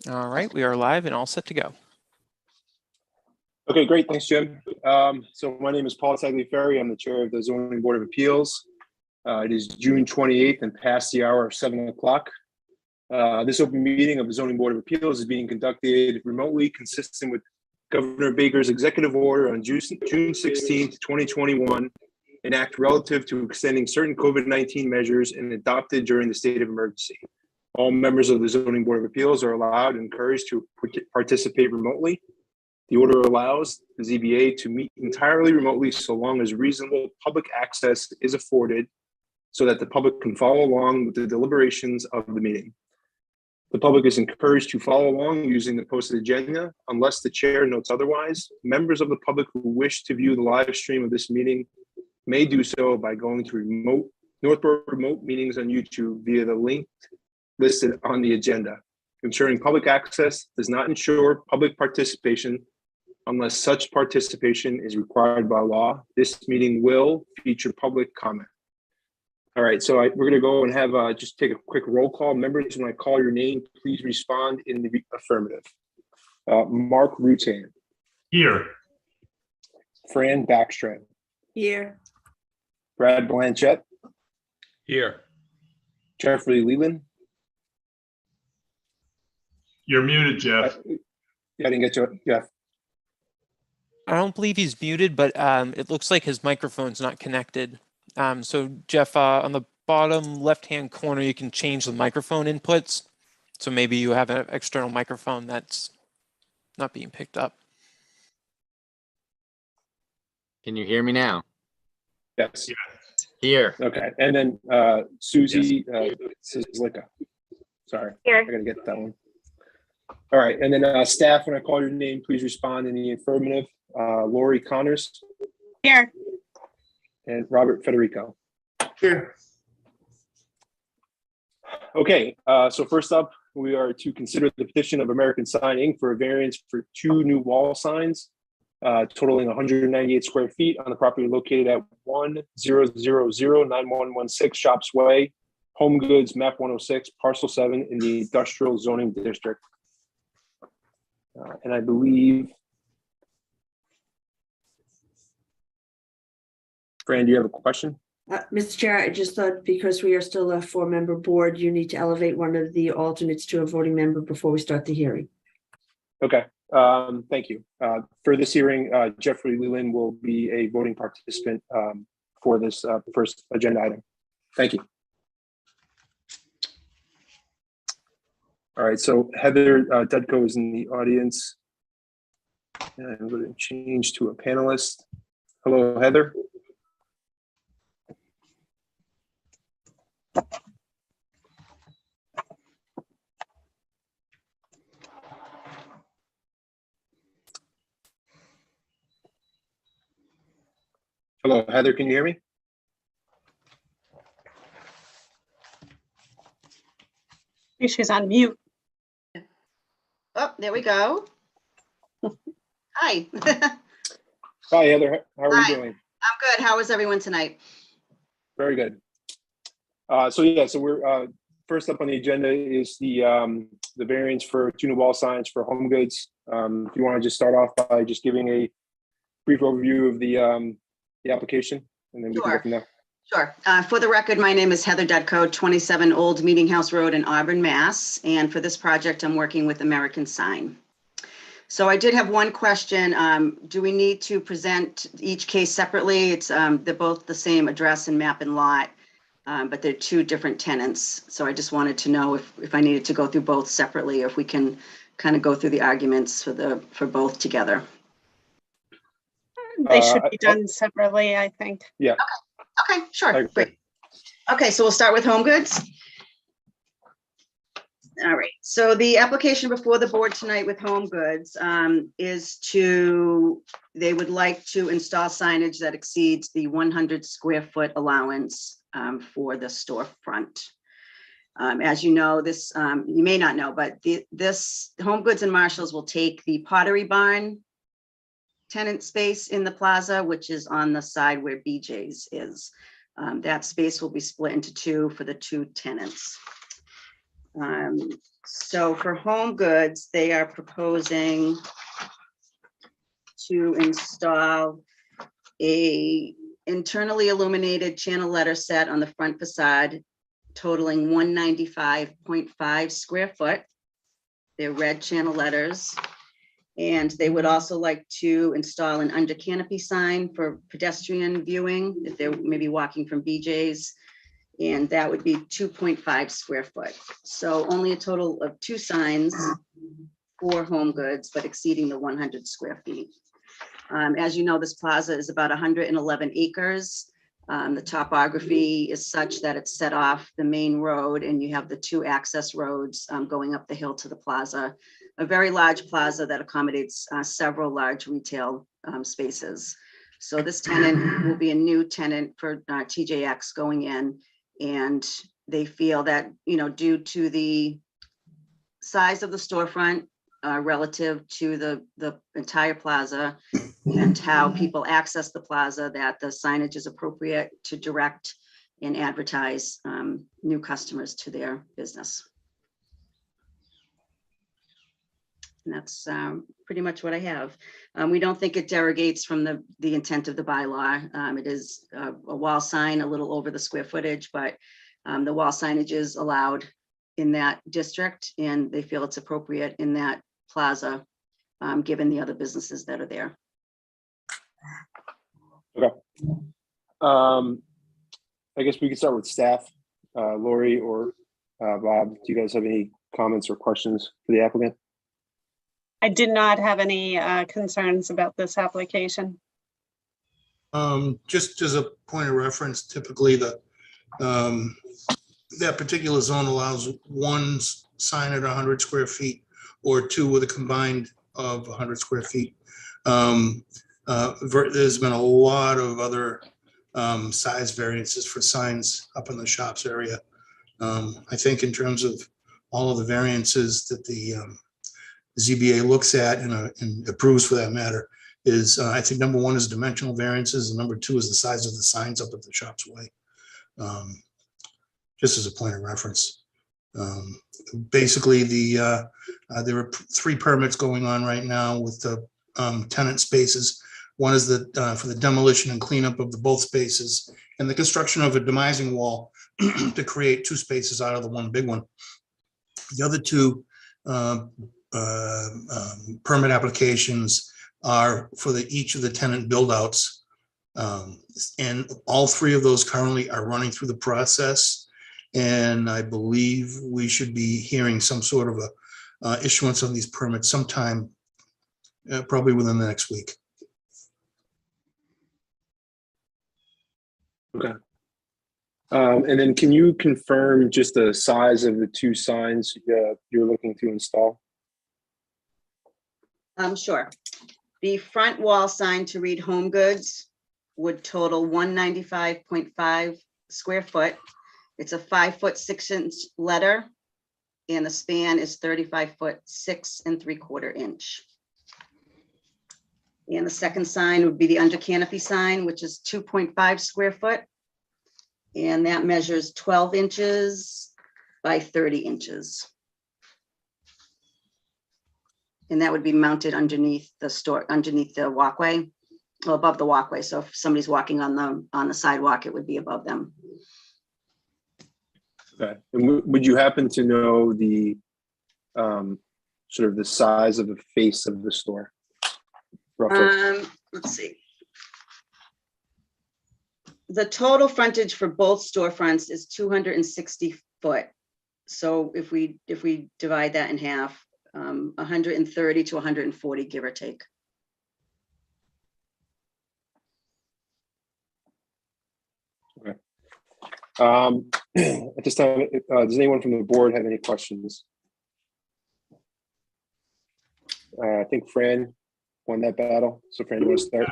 All right, we are live and all set to go. Okay, great. Thanks, Jim. So my name is Paul Tagliaferri. I'm the chair of the Zoning Board of Appeals. It is June 28th and past the hour of 7 o'clock. This open meeting of the Zoning Board of Appeals is being conducted remotely, consistent with Governor Baker's executive order on June 16th, 2021, an act relative to extending certain COVID-19 measures and adopted during the state of emergency. All members of the Zoning Board of Appeals are allowed and encouraged to participate remotely. The order allows the ZBA to meet entirely remotely so long as reasonable public access is afforded so that the public can follow along with the deliberations of the meeting. The public is encouraged to follow along using the posted agenda unless the chair notes otherwise. Members of the public who wish to view the live stream of this meeting may do so by going to Northborough Remote Meetings on YouTube via the link listed on the agenda. Ensuring public access does not ensure public participation unless such participation is required by law. This meeting will feature public comment. All right, so we're going to go and have just take a quick roll call. Members, when I call your name, please respond in the affirmative. Mark Rutan. Here. Fran Backstrom. Here. Brad Blanchett. Here. Jeffrey Leland. You're muted, Jeff. Yeah, I didn't get you, Jeff. I don't believe he's muted, but it looks like his microphone's not connected. So Jeff, on the bottom left-hand corner, you can change the microphone inputs. So maybe you have an external microphone that's not being picked up. Can you hear me now? Yes. Here. Okay, and then Susie Sizlicka. Sorry, Here. I gotta get that one. All right, and then staff, when I call your name, please respond in the affirmative. Lori Connors. Here. And Robert Federico. Here. Okay, so first up, we are to consider the petition of American Sign Inc. for a variance for 2 new wall signs totaling 198 square feet on the property located at 10009116 Shops Way, Home Goods, map 106, parcel 7 in the industrial zoning district. And I believe, Fran, do you have a question? Mr. Chair, I just thought because we are still a 4-member board, you need to elevate one of the alternates to a voting member before we start the hearing. Okay, thank you. For this hearing, Jeffrey Leland will be a voting participant for this first agenda item. Thank you. All right, so Heather Dudko is in the audience. And I'm going to change to a panelist. Hello, Heather. Hello, Heather, can you hear me? She's on mute. Oh, there we go. Hi. Hi, Heather. How are Hi. you doing? I'm good. How is everyone tonight? Very good. So we're first up on the agenda is the variance for 2 new wall signs for Home Goods. If you want to just start off by just giving a brief overview of the application, and then we can go from there. Sure. For the record, my name is Heather Dudko, 27 Old Meeting House Road in Auburn, Mass. And for this project, I'm working with American Sign. So I did have one question. Do we need to present each case separately? It's they're both the same address and map and lot, but they're 2 different tenants. So I just wanted to know if I needed to go through both separately, or if we can kind of go through the arguments for both together. They should be done separately, I think. Yeah. Okay, sure. Great. Okay, so we'll start with Home Goods. All right, so the application before the board tonight with Home Goods is they would like to install signage that exceeds the 100 square foot allowance for the storefront. As you know, this, you may not know, but this Home Goods and Marshalls will take the Pottery Barn tenant space in the plaza, which is on the side where BJ's is. That space will be split into 2 for the 2 tenants. So for Home Goods, they are proposing to install a internally illuminated channel letter set on the front facade totaling 195.5 square foot. They're red channel letters. And they would also like to install an under canopy sign for pedestrian viewing if they're maybe walking from BJ's. And that would be 2.5 square foot. So only a total of 2 signs for Home Goods, but exceeding the 100 square feet. As you know, this plaza is about 111 acres. The topography is such that it's set off the main road and you have the 2 access roads going up the hill to the plaza. A very large plaza that accommodates several large retail spaces. So this tenant will be a new tenant for TJX going in. And they feel that, you know, due to the size of the storefront relative to the entire plaza and how people access the plaza, that the signage is appropriate to direct and advertise new customers to their business. And that's pretty much what I have. We don't think it derogates from the intent of the bylaw. It is a wall sign, a little over the square footage, but the wall signage is allowed in that district and they feel it's appropriate in that plaza, given the other businesses that are there. Okay. I guess we could start with staff. Lori or Bob, do you guys have any comments or questions for the applicant? I did not have any concerns about this application. Just as a point of reference, typically that particular zone allows 1 sign at 100 square feet or 2 with a combined of 100 square feet. There's been a lot of other size variances for signs up in the shops area. I think in terms of all of the variances that the ZBA looks at and approves for that matter is, I think number 1 is dimensional variances and number 2 is the size of the signs up at the shop's way. Just as a point of reference. Basically, there are 3 permits going on right now with the tenant spaces. One is for the demolition and cleanup of both spaces and the construction of a demising wall to create 2 spaces out of the 1 big one. The other 2 permit applications are for each of the tenant build outs. And all 3 of those currently are running through the process. And I believe we should be hearing some sort of a issuance of these permits sometime probably within the next week. Okay. And then can you confirm just the size of the 2 signs you're looking to install? Sure. The front wall sign to read Home Goods would total 195.5 square foot. It's a 5-foot 6-inch letter and the span is 35 foot 6 3/4 inch. And the second sign would be the under canopy sign, which is 2.5 square foot. And that measures 12 inches by 30 inches. And that would be mounted underneath the walkway, well, above the walkway. So if somebody's walking on the sidewalk, it would be above them. Okay. And would you happen to know the sort of the size of the face of the store? Roughly. Let's see. The total frontage for both storefronts is 260 foot. So if we divide that in half, 130 to 140, give or take. Okay. At this time, does anyone from the board have any questions? I think Fran won that battle. So Fran, you want to start?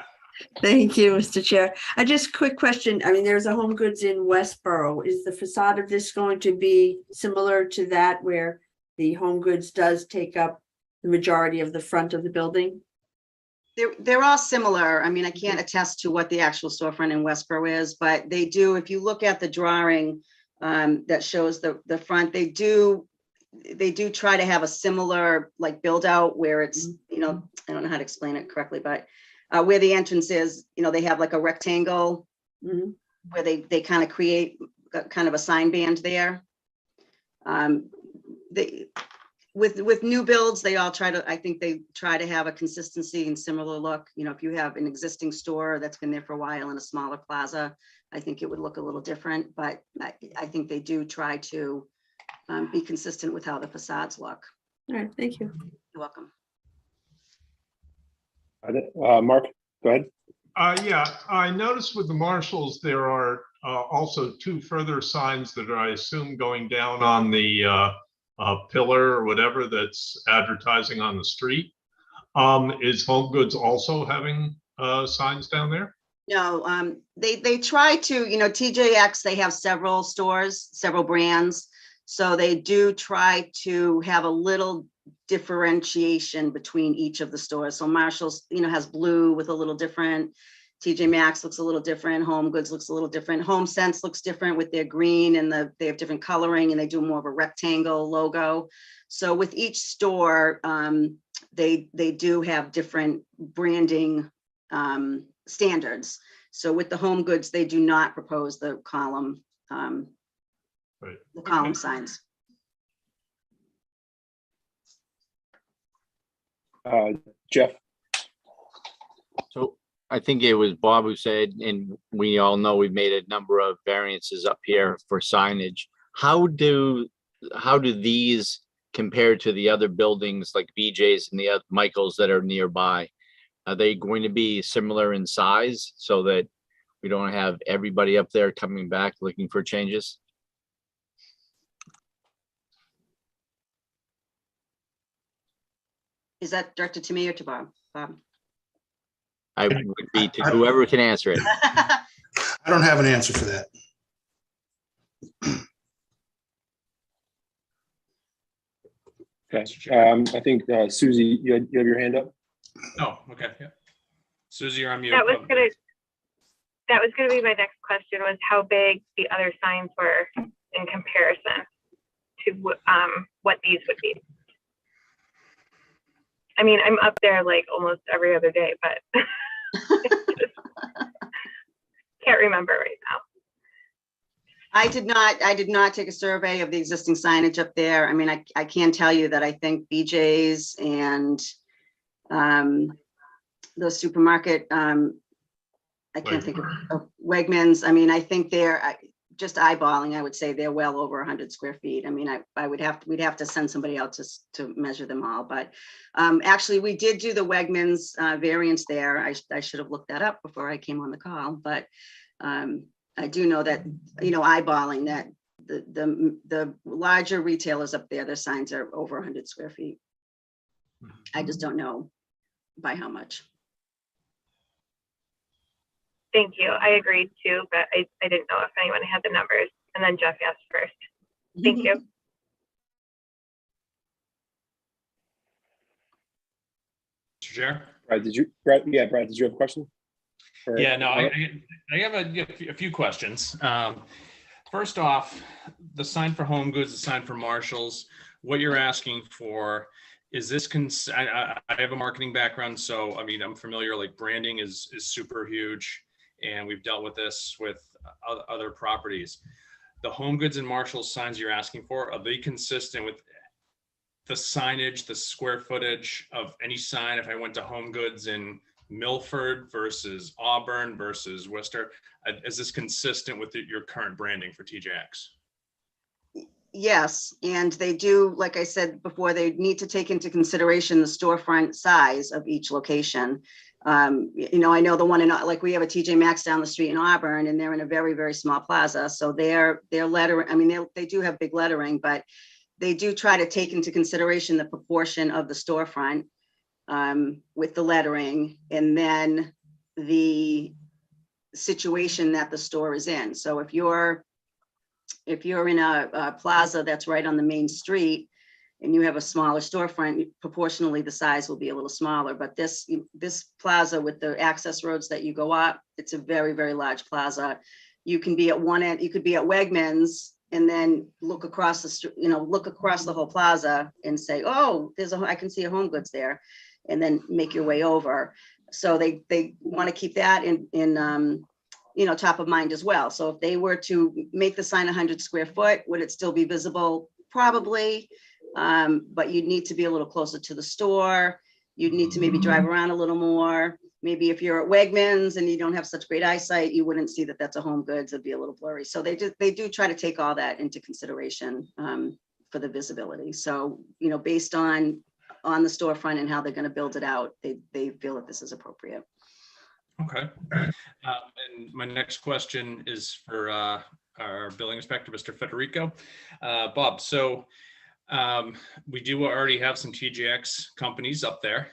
Thank you, Mr. Chair. Just quick question. I mean, there's a Home Goods in Westboro. Is the facade of this going to be similar to that where the Home Goods does take up the majority of the front of the building? They're all similar. I mean, I can't attest to what the actual storefront in Westboro is, but they do, if you look at the drawing that shows the front, they do they do try to have a similar like build out where it's, you know, I don't know how to explain it correctly, but where the entrance is, you know, they have like a rectangle Mhm. where they kind of create kind of a sign band there. They, with new builds, they all try to, I think they try to have a consistency and similar look. You know, if you have an existing store that's been there for a while in a smaller plaza, I think it would look a little different, but I think they do try to be consistent with how the facades look. All right, thank you. You're welcome. Mark, go ahead. Yeah, I noticed with the Marshalls, there are also two further signs that are, I assume, going down on the pillar or whatever that's advertising on the street. Is Home Goods also having signs down there? No, they try to, you know, TJX, they have several stores, several brands. So they do try to have a little differentiation between each of the stores. So Marshall's, you know, has blue with a little different. TJ Maxx looks a little different. Home Goods looks a little different. Home Sense looks different with their green and they have different coloring and they do more of a rectangle logo. So with each store, they do have different branding standards. So with the Home Goods, they do not propose the column, Right. the column signs. Jeff, So I think it was Bob who said, and we all know we've made a number of variances up here for signage. How do these compare to the other buildings like BJ's and the other Michael's that are nearby? Are they going to be similar in size so that we don't have everybody up there coming back looking for changes? Is that directed to me or to Bob? Bob. I would be to whoever can answer it. I don't have an answer for that. okay. I think Susie, you have your hand up. Oh, okay, yeah. Susie, you're on mute. That was gonna be my next question, was how big the other signs were in comparison to what these would be. I mean, I'm up there like almost every other day, but can't remember right now. I did not take a survey of the existing signage up there. I mean, I can tell you that I think BJ's and the supermarket, I can't think of Wegmans. I mean, I think they're just eyeballing, I would say they're well over 100 square feet. I mean, we'd have to send somebody out to measure them all. But actually, we did do the Wegmans variance there. I should have looked that up before I came on the call. But I do know that, you know, eyeballing that the larger retailers up there, their signs are over 100 square feet. I just don't know by how much. Thank you. I agreed too, but I didn't know if anyone had the numbers. And then Jeff asked first. Thank you. Mr. Chair? Brad, did you have a question? Or- Yeah, no, I have a few questions. First off, the sign for Home Goods, the sign for Marshalls, what you're asking for, is this, I have a marketing background, so I mean, I'm familiar, like branding is super huge, and we've dealt with this with other properties. The Home Goods and Marshalls signs you're asking for, are they consistent with the signage, the square footage of any sign? If I went to Home Goods in Milford versus Auburn versus Worcester, is this consistent with your current branding for TJX? Yes, and they do, like I said before, they need to take into consideration the storefront size of each location. You know, I know the one in, like, we have a TJ Maxx down the street in Auburn, and they're in a very, very small plaza. So their lettering, I mean, they do have big lettering, but they do try to take into consideration the proportion of the storefront with the lettering, and then the situation that the store is in. So if you're in a plaza that's right on the main street and you have a smaller storefront, proportionally the size will be a little smaller. But this plaza with the access roads that you go up, it's a very, very large plaza. You can be at one end, you could be at Wegmans and then look across the, look across the whole plaza and say, oh, I can see a Home Goods there, and then make your way over. So they want to keep that in top of mind as well. So if they were to make the sign 100 square foot, would it still be visible? Probably, but you'd need to be a little closer to the store. You'd need to maybe drive around a little more. Maybe if you're at Wegmans and you don't have such great eyesight, you wouldn't see that that's a Home Goods. It'd be a little blurry. So they do try to take all that into consideration for the visibility. So, based on the storefront and how they're going to build it out, they feel that this is appropriate. Okay. And my next question is for our building inspector, Mr. Federico. Bob, so we do already have some TJX companies up there.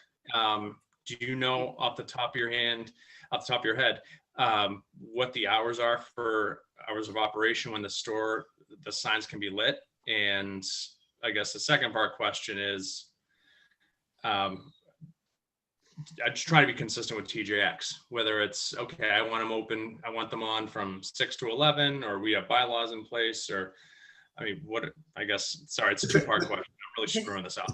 Do you know off the top of your head, what the hours are for hours of operation when the signs can be lit? And I guess the second part question is, I just try to be consistent with TJX, whether it's, okay, I want them open, I want them on from 6 to 11, or we have bylaws in place, or, sorry, it's a two-part question. I'm really screwing this up.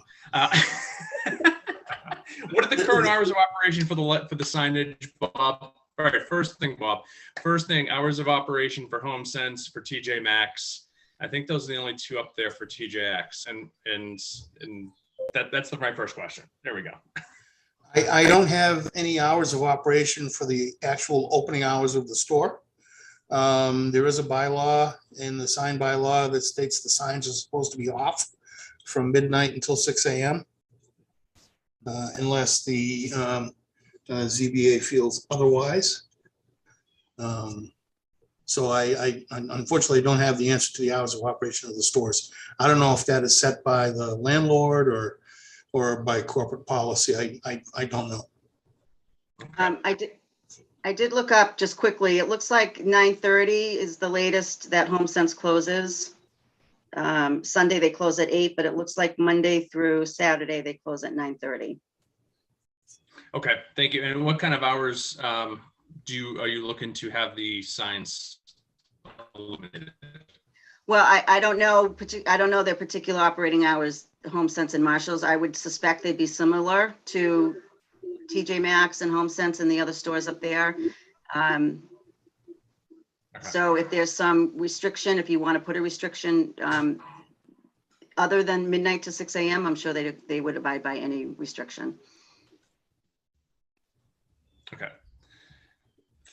What are the current hours of operation for the signage, Bob? All right, first thing, Bob. First thing, hours of operation for HomeSense, for TJ Maxx. I think those are the only two up there for TJX, and that's my first question. There we go. I don't have any hours of operation for the actual opening hours of the store. There is a bylaw in the sign bylaw that states the signs are supposed to be off from midnight until 6 a.m. Unless the ZBA feels otherwise. So I unfortunately don't have the answer to the hours of operation of the stores. I don't know if that is set by the landlord or by corporate policy. I don't know. I did look up just quickly. It looks like 9:30 is the latest that HomeSense closes. Sunday they close at 8, but it looks like Monday through Saturday they close at 9:30. Okay, thank you. And what kind of hours are you looking to have the signs illuminated? Well, I don't know. I don't know their particular operating hours, HomeSense and Marshalls. I would suspect they'd be similar to TJ Maxx and HomeSense and the other stores up there. So if there's some restriction, if you want to put a restriction other than midnight to 6 a.m., I'm sure they would abide by any restriction. Okay.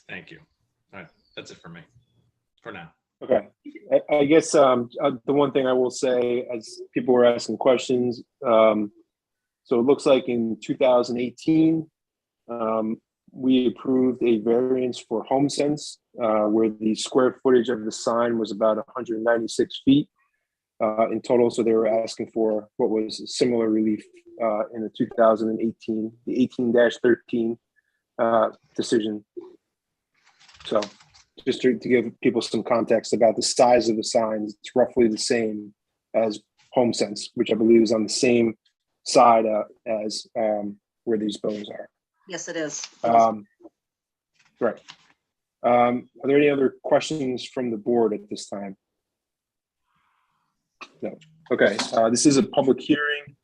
Thank you. All right, that's it for me for now. Okay. I guess the one thing I will say, as people were asking questions, so it looks like in 2018, we approved a variance for HomeSense where the square footage of the sign was about 196 feet in total. So they were asking for what was similar relief in the 2018, the 18-13 decision. So just to give people some context about the size of the signs, it's roughly the same as HomeSense, which I believe is on the same side as where these buildings are. Yes, it is. Right. Are there any other questions from the board at this time? No. Okay. This is a public hearing.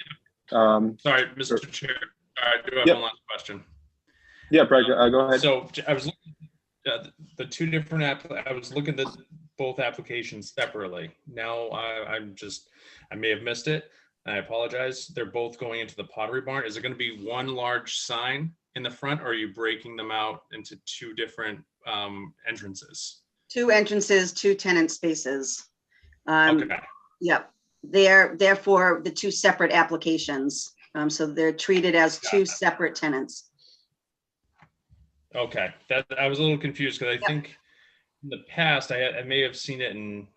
Sorry, Mr. Chair. I do have one last question. Yeah, Brad, go ahead. So I was looking at the two different I was looking at both applications separately. Now I may have missed it. I apologize. They're both going into the Pottery Barn. Is it going to be one large sign in the front, or are you breaking them out into two different entrances? Two entrances, two tenant spaces. Okay. Yep. They're therefore the two separate applications. So they're treated as two separate tenants. Okay, that I was a little confused because I think in the past I may have seen it in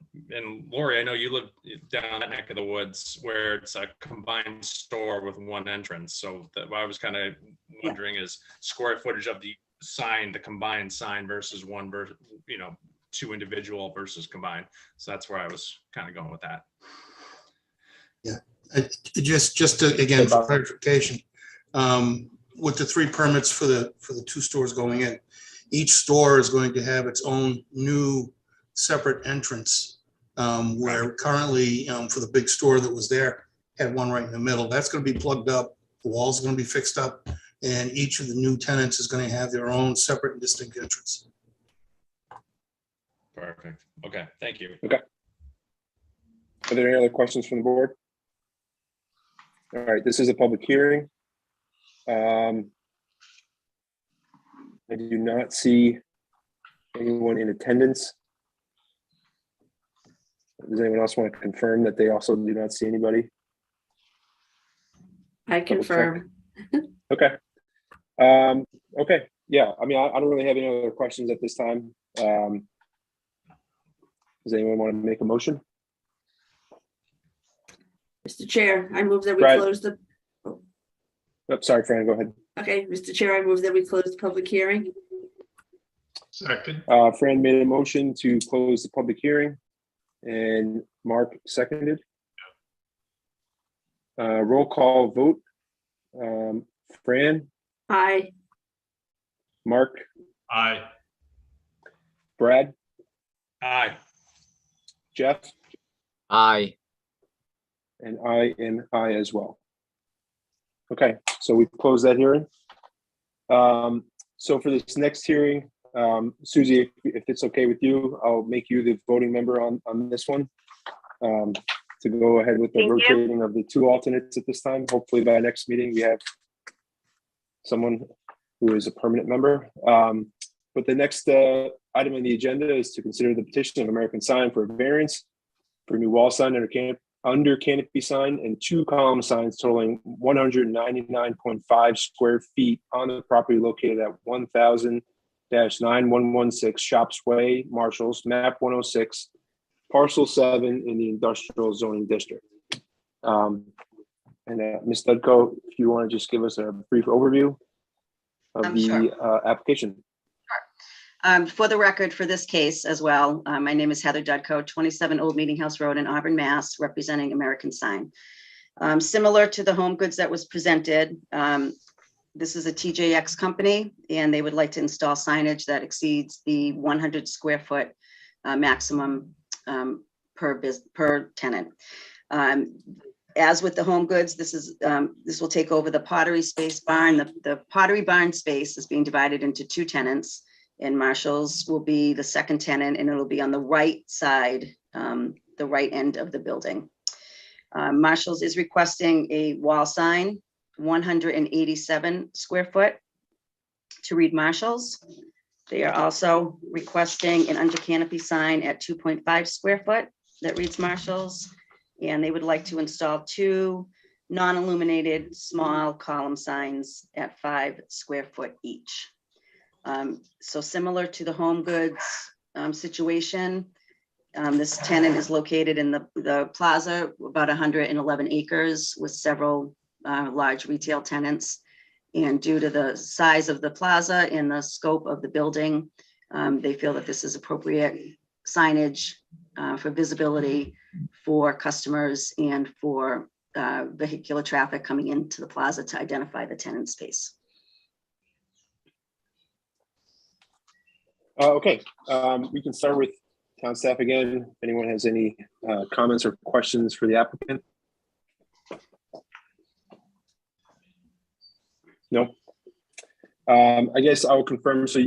Lori. I know you live down that neck of the woods where it's a combined store with one entrance. So what I was kind of wondering is square footage of the sign, the combined sign versus one versus two individual versus combined. So that's where I was kind of going with that. Yeah, just to, again, for clarification, with the 3 permits for the 2 stores going in, each store is going to have its own new separate entrance Where currently, for the big store that was there, had one right in the middle. That's going to be plugged up. The walls are going to be fixed up, and each of the new tenants is going to have their own separate and distinct entrance. Perfect. Okay, thank you. Are there any other questions from the board? All right, this is a public hearing. I do not see anyone in attendance. Does anyone else want to confirm that they also do not see anybody? I confirm. Okay. Okay, yeah, I mean, I don't really have any other questions at this time. Does anyone want to make a motion? Mr. Chair, I move that we Brad. close the, Oh, sorry, Fran, go ahead. okay, Mr. Chair, I move that we close the public hearing. Second, Fran made a motion to close the public hearing and Mark seconded. Roll call vote. Fran, Aye. Mark, aye. Brad, Aye. Jeff, Aye. and I am I as well. Okay, so we've closed that hearing. So for this next hearing, Susie, if it's okay with you, I'll make you the voting member on this one. To go ahead with the Thank you. rotating of the two alternates at this time. Hopefully by next meeting, we have someone who is a permanent member. But the next item on the agenda is to consider the petition of American Sign for a variance for a new wall sign under canopy sign and two column signs totaling 199.5 square feet on the property located at 1000-9116 Shops Way, Marshalls, map 106, parcel 7 in the industrial zoning district. Ms. Dudko, if you want to just give us a brief overview of the Sure. application. For the record, for this case as well, my name is Heather Dudko, 27 Old Meeting House Road in Auburn, Mass, representing American Sign. Similar to the home goods that was presented, this is a TJX company, and they would like to install signage that exceeds the 100 square foot maximum per tenant. As with the home goods, this will take over the pottery space barn. The pottery barn space is being divided into two tenants, and Marshall's will be the second tenant, and it'll be on the right side, the right end of the building. Marshall's is requesting a wall sign, 187 square foot, to read Marshall's. They are also requesting an under canopy sign at 2.5 square foot that reads Marshall's. And they would like to install two non-illuminated small column signs at 5 square foot each. So similar to the home goods situation, this tenant is located in the plaza, about 111 acres with several large retail tenants. And due to the size of the plaza and the scope of the building, they feel that this is appropriate signage for visibility for customers and for vehicular traffic coming into the plaza to identify the tenant space. Okay, we can start with town staff again. If anyone has any comments or questions for the applicant? No. I guess I will confirm. So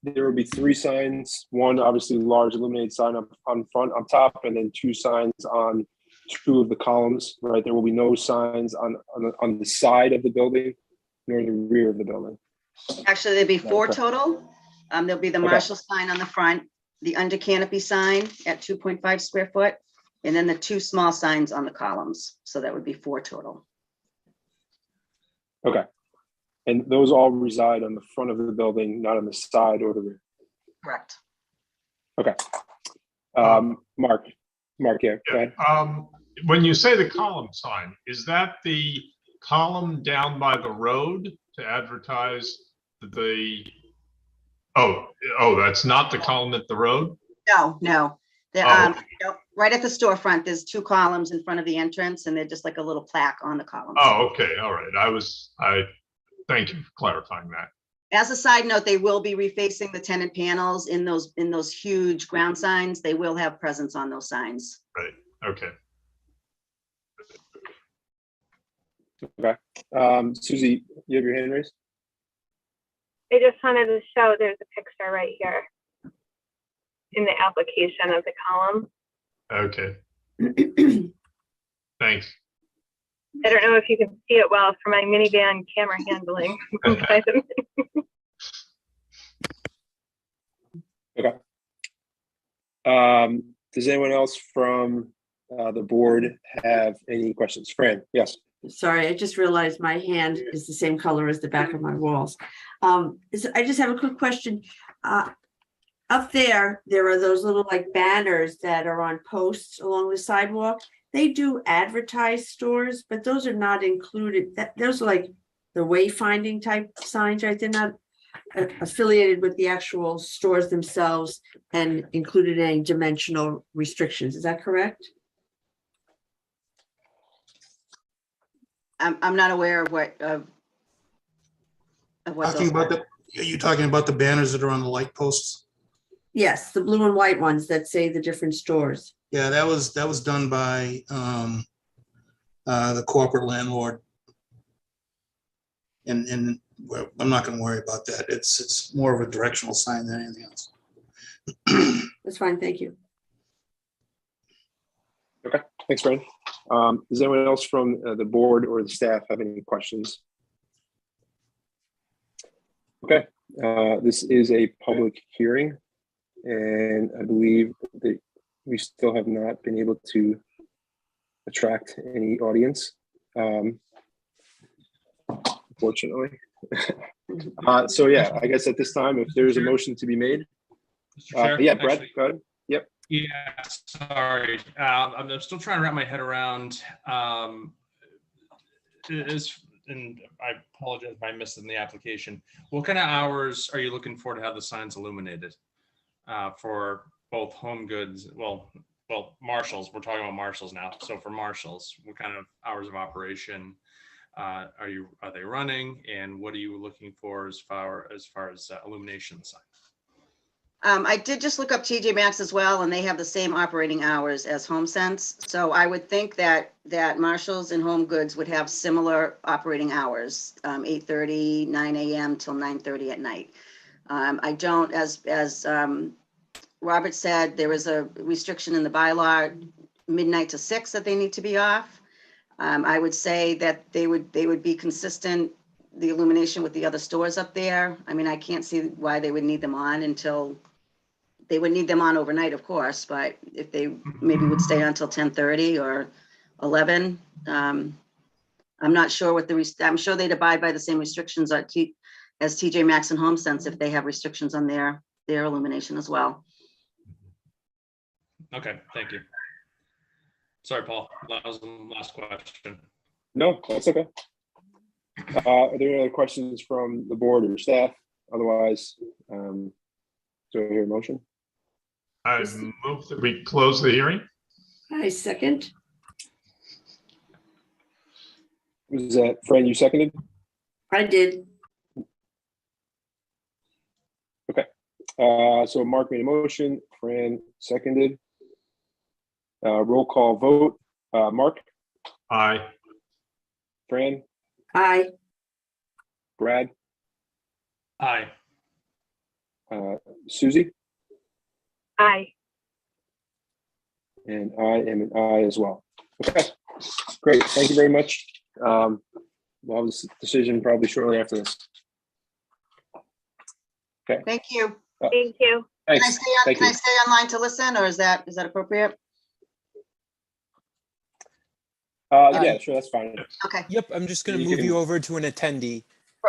there will be 3 signs. One obviously large illuminated sign up on front, on top, and then 2 signs on 2 of the columns. Right. There will be no signs on the side of the building, nor the rear of the building. Actually, there'll be 4 Okay. total. There'll be the Okay. Marshall sign on the front, the under canopy sign at 2.5 square foot, and then the 2 small signs on the columns. So that would be 4 total. Okay. And those all reside on the front of the building, not on the side or the rear. Correct. Okay. Mark, yeah, go ahead. When you say the column sign, is that the column down by the road to advertise the, oh, that's not the column at the road? No. Oh, okay. Right at the storefront, there's 2 columns in front of the entrance, and they're just like a little plaque on the columns. Oh, okay, all right. Thank you for clarifying that. As a side note, they will be refacing the tenant panels in those huge ground signs. They will have presence on those signs. Okay. Okay. Susie, you have your hand raised? I just wanted to show there's a picture right here in the application of the column. Okay. Thanks. I don't know if you can see it well for my minivan camera handling. Okay. Does anyone else from the board have any questions? Fran, yes. Sorry, I just realized my hand is the same color as the back of my walls. I just have a quick question. Up there are those little like banners that are on posts along the sidewalk. They do advertise stores, but those are not included. Those are like the wayfinding type signs, right? They're not affiliated with the actual stores themselves and included any dimensional restrictions. Is that correct? I'm not aware of what Talking about are you talking about the banners that are on the light posts? Yes, the blue and white ones that say the different stores. Yeah, that was done by the corporate landlord. And well, I'm not gonna worry about that. It's more of a directional sign than anything else. That's fine, thank you. Okay, thanks, Fran. Does anyone else from the board or the staff have any questions? Okay, this is a public hearing, and I believe that we still have not been able to attract any audience, unfortunately. So yeah, I guess at this time, if there's a motion to be made. Mr. Chair, Yeah, Brad, actually- go ahead. Yep. Yeah, sorry. I'm still trying to wrap my head around and I apologize if I missed it in the application. What kind of hours are you looking for to have the signs illuminated for both Home Goods? Well, Marshalls. We're talking about Marshalls now. So for Marshalls, what kind of hours of operation are they running, and what are you looking for as far as illumination sign? I did just look up TJ Maxx as well, and they have the same operating hours as HomeSense. So I would think that Marshalls and Home Goods would have similar operating hours, 8:30, 9 a.m. till 9:30 at night. I don't, as Robert said, there is a restriction in the bylaw, midnight to 6, that they need to be off. I would say that they would be consistent, the illumination with the other stores up there. I mean, I can't see why they would need them on until. They would need them on overnight, of course, but if they maybe would stay until 10:30 or 11, I'm not sure what I'm sure they'd abide by the same restrictions as TJ Maxx and HomeSense if they have restrictions on their illumination as well. Okay, thank you. Sorry, Paul. That was the last question. No, that's okay. Are there any other questions from the board or staff? Otherwise, do I hear a motion? I move that we close the hearing. I second. Was that Fran, you seconded? I did. Okay. So Mark made a motion, Fran seconded. Roll call vote. Mark? Aye. Fran? Aye. Brad? Aye. Susie? Aye. And I am an aye as well. Okay, great. Thank you very much. We'll have this decision probably shortly after this. Thank you. Thank you. Can I Thanks. stay on, Thank can I you. stay online to listen, or is that appropriate? Yeah, sure, that's fine. Okay. Yep, I'm just going to You move can- you over to an attendee.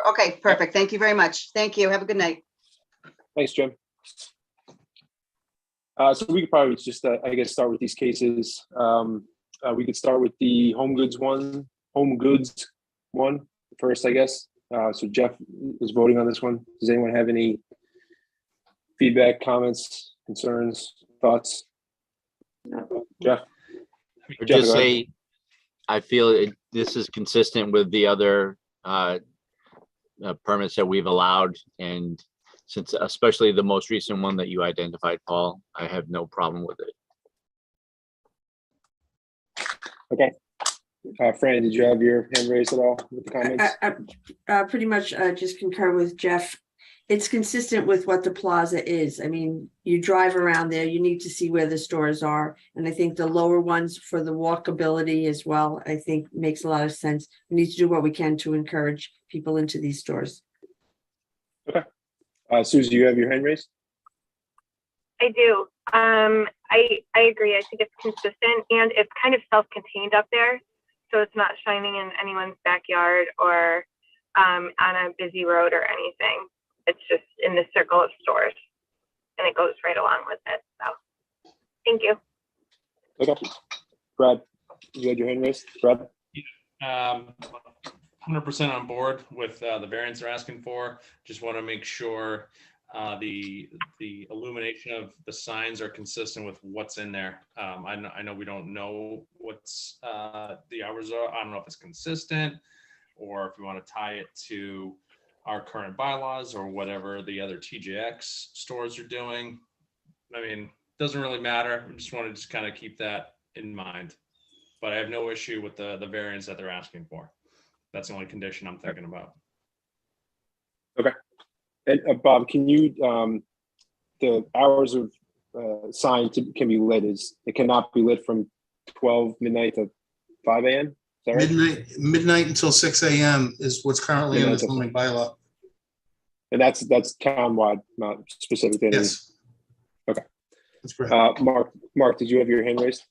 Okay, perfect. Thank you very much. Thank you. Have a good night. Thanks, Jim. So we could probably just, I guess, start with these cases. We could start with the Home Goods one first, I guess. So Jeff is voting on this one. Does anyone have any feedback, comments, concerns, thoughts? Jeff? Or Jeff, just go ahead. say, I feel this is consistent with the other permits that we've allowed. And since, especially the most recent one that you identified, Paul, I have no problem with it. Okay. Fran, did you have your hand raised at all with the comments? Pretty much just concur with Jeff. It's consistent with what the plaza is. I mean, you drive around there, you need to see where the stores are. And I think the lower ones for the walkability as well, I think makes a lot of sense. We need to do what we can to encourage people into these stores. Susie, you have your hand raised? I do. I agree. I think it's consistent and it's kind of self-contained up there. So it's not shining in anyone's backyard or on a busy road or anything. It's just in the circle of stores and it goes right along with it. So thank you. Okay. Brad, you had your hand raised? Brad? 100% on board with the variance they're asking for. Just want to make sure the illumination of the signs are consistent with what's in there. I know we don't know what's the hours are. I don't know if it's consistent or if we want to tie it to our current bylaws or whatever the other TJX stores are doing. I mean, doesn't really matter. I just want to kind of keep that in mind. But I have no issue with the variance that they're asking for. That's the only condition I'm thinking about. Okay. And Bob, can you, the hours of sign can be lit it cannot be lit from 12 midnight to 5 a.m.? Is that right? Midnight until 6 a.m. is what's currently in the zoning bylaw. And that's townwide, not specific to any. Yes. Okay. That's correct. Mark, did you have your hand raised?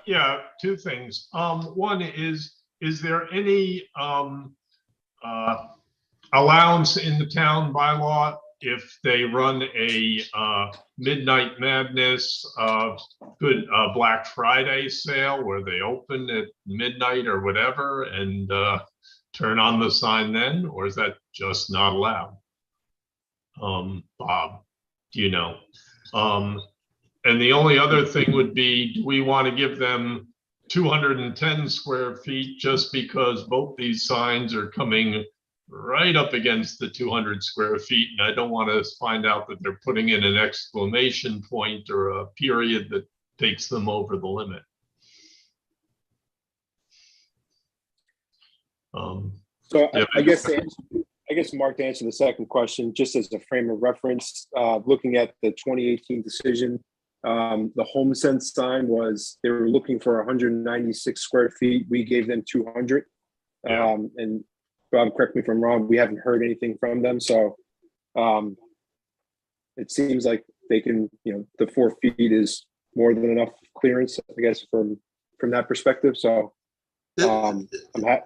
Yeah, two things. One is there any allowance in the town bylaw if they run a midnight madness good Black Friday sale where they open at midnight or whatever and turn on the sign then, or is that just not allowed? Bob, do you know? And the only other thing would be, do we want to give them 210 square feet just because both these signs are coming right up against the 200 square feet? And I don't want to find out that they're putting in an exclamation point or a period that takes them over the limit. So yeah. I guess Mark, to answer the second question, just as a frame of reference, looking at the 2018 decision, the HomeSense sign was, they were looking for 196 square feet. We gave them 200. Yeah. And Bob, correct me if I'm wrong, we haven't heard anything from them. So it seems like they can, the 4 feet is more than enough clearance, I guess, from that perspective. So I'm happy.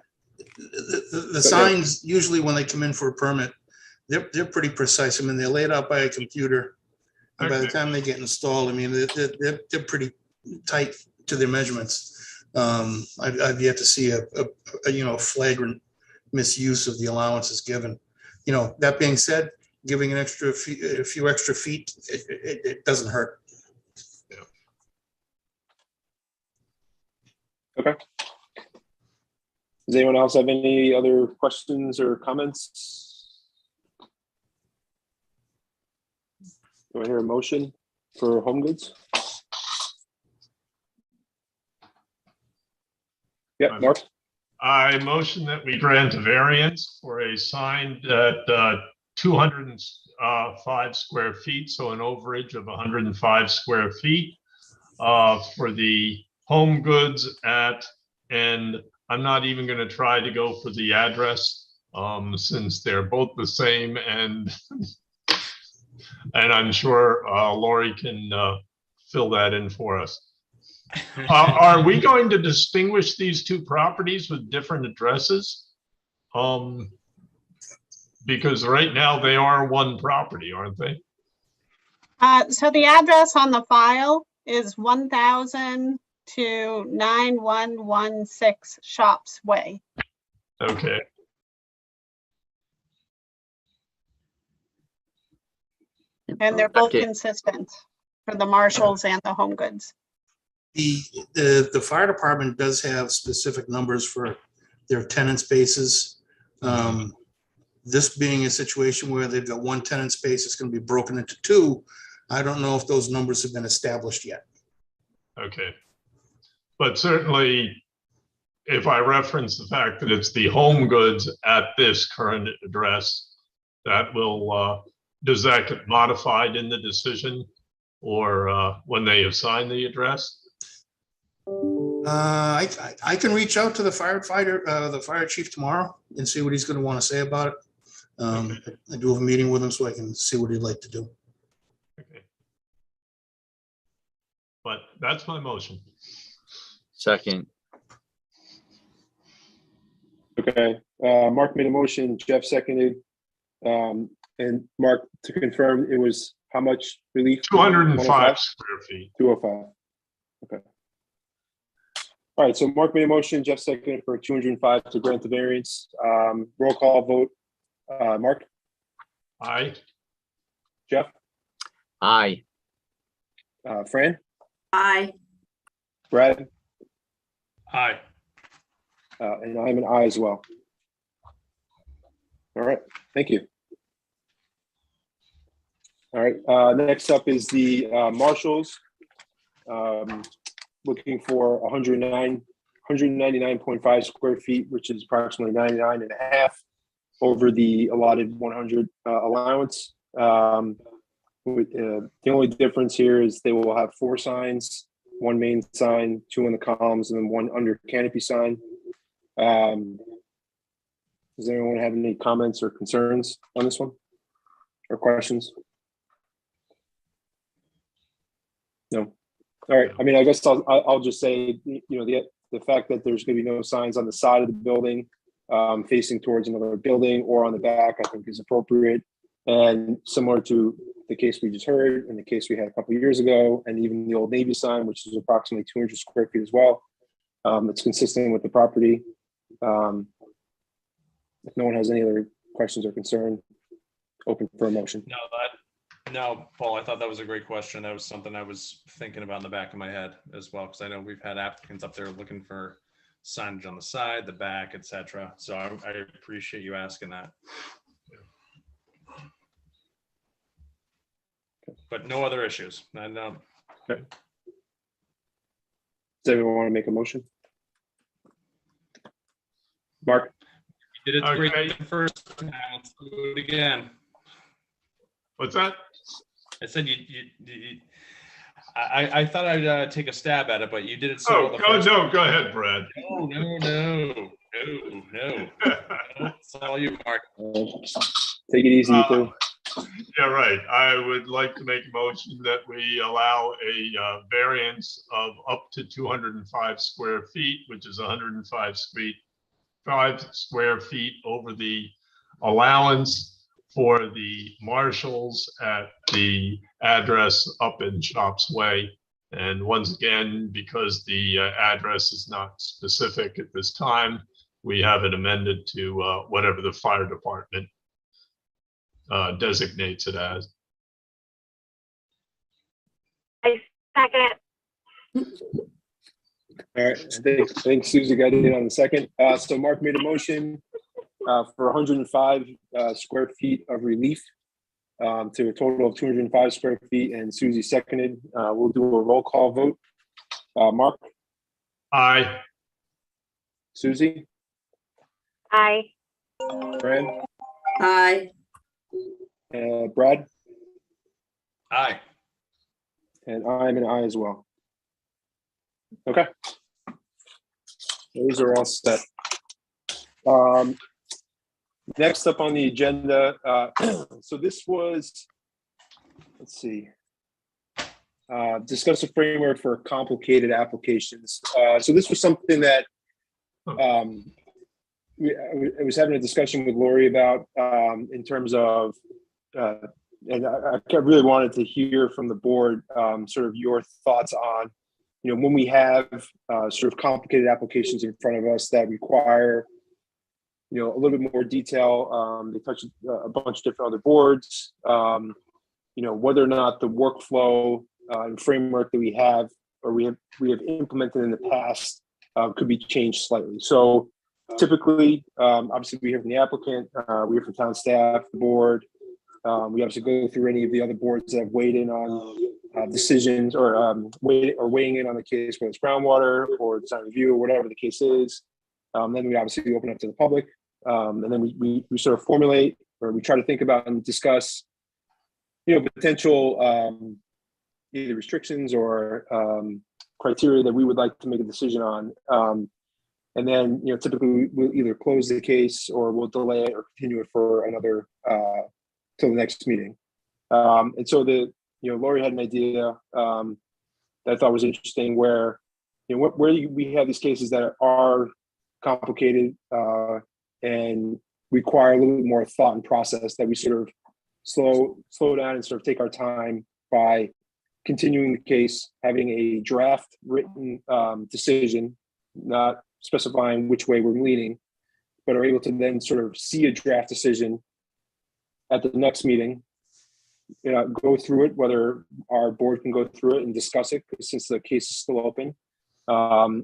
The signs, usually when they come in for a permit, they're pretty precise. I mean, they're laid out by a computer. And by the time they get installed, I mean, they're pretty tight to their measurements. I've yet to see a flagrant misuse of the allowances given. That being said, giving a few extra feet, it doesn't hurt. Yeah. Okay. Does anyone else have any other questions or comments? Do I hear a motion for Home Goods? Yeah, Mark? I motion that we grant a variance for a sign at 205 square feet, so an overage of 105 square feet for the Home Goods and I'm not even going to try to go for the address since they're both the same, and I'm sure Lori can fill that in for us. Are we going to distinguish these two properties with different addresses? Because right now they are one property, aren't they? So the address on the file is 1000 to 9116 Shops Way. Okay. And they're both Okay. consistent for the Marshalls and the Home Goods. The fire department does have specific numbers for their tenant spaces. this being a situation where they've got one tenant space, it's going to be broken into two. I don't know if those numbers have been established yet. Okay. But certainly, if I reference the fact that it's the Home Goods at this current address, that will, does that get modified in the decision or when they assign the address? I can reach out to the firefighter, the fire chief tomorrow and see what he's going to want to say about it. I do have a meeting with him so I can see what he'd like to do. Okay. But that's my motion. Second, Okay, Mark made a motion, Jeff seconded. And Mark, to confirm, it was how much relief? 205 square feet. 205. Okay. All right, so Mark made a motion, Jeff seconded for 205 to grant the variance. Roll call vote. Mark, Aye. Jeff, aye. Fran, Aye. Brad, Aye. and I'm an aye as well. All right, thank you. All right, next up is the Marshalls. Looking for 199.5 square feet, which is approximately 99 and a half over the allotted 100 allowance. The only difference here is they will have 4 signs, 1 main sign, 2 in the columns, and then 1 under canopy sign. Does anyone have any comments or concerns on this one or questions? No. All right. I mean, I guess I'll just say, you know, the fact that there's going to be no signs on the side of the building facing towards another building or on the back, I think is appropriate. And similar to the case we just heard and the case we had a couple of years ago, and even the Old Navy sign, which is approximately 200 square feet as well. It's consistent with the property. If no one has any other questions or concern, open for a motion. No, Paul, I thought that was a great question. That was something I was thinking about in the back of my head as well, because I know we've had applicants up there looking for signage on the side, the back, etc. So I appreciate you asking that. But no other issues. And Does everyone want to make a motion? Mark? you did it Okay. great the first time. Let's do it again. What's that? I said I thought I'd take a stab at it, but you did it so well Oh, the first no, go ahead, Brad. No. It's all you, Mark. Take it easy, you two. Yeah, right. I would like to make a motion that we allow a variance of up to 205 square feet, which is 105 square feet over the allowance for the Marshalls at the address up in Shops Way. And once again, because the address is not specific at this time, we have it amended to whatever the fire department designates it as. I second. All right, I think Susie got in on the second. So Mark made a motion for 105 square feet of relief to a total of 205 square feet, and Susie seconded. We'll do a roll call vote. Mark, Aye. Susie, Aye. Fran, Aye. Brad, Aye. and I'm an aye as well. Okay. Those are all set. Next up on the agenda, so this was, let's see, discuss a framework for complicated applications. So this was something that I was having a discussion with Lori about in terms of, and I really wanted to hear from the board sort of your thoughts on, you know, when we have sort of complicated applications in front of us that require, you know, a little bit more detail. They touch a bunch of different other boards, you know, whether or not the workflow and framework that we have or we have implemented in the past could be changed slightly. So typically, obviously we hear from the applicant, we hear from town staff, the board. We obviously go through any of the other boards that have weighed in on decisions or weighing in on the case, whether it's groundwater or design review or whatever the case is. Then we obviously open up to the public, and then we sort of formulate, or we try to think about and discuss, potential either restrictions or criteria that we would like to make a decision on. And then, typically we'll either close the case or we'll delay it or continue it for another till the next meeting. And so Lori had an idea that I thought was interesting, where we have these cases that are complicated and require a little bit more thought and process, that we sort of slow down and sort of take our time by continuing the case, having a draft written decision, not specifying which way we're leaning, but are able to then sort of see a draft decision at the next meeting, go through it, whether our board can go through it and discuss it, because since the case is still open,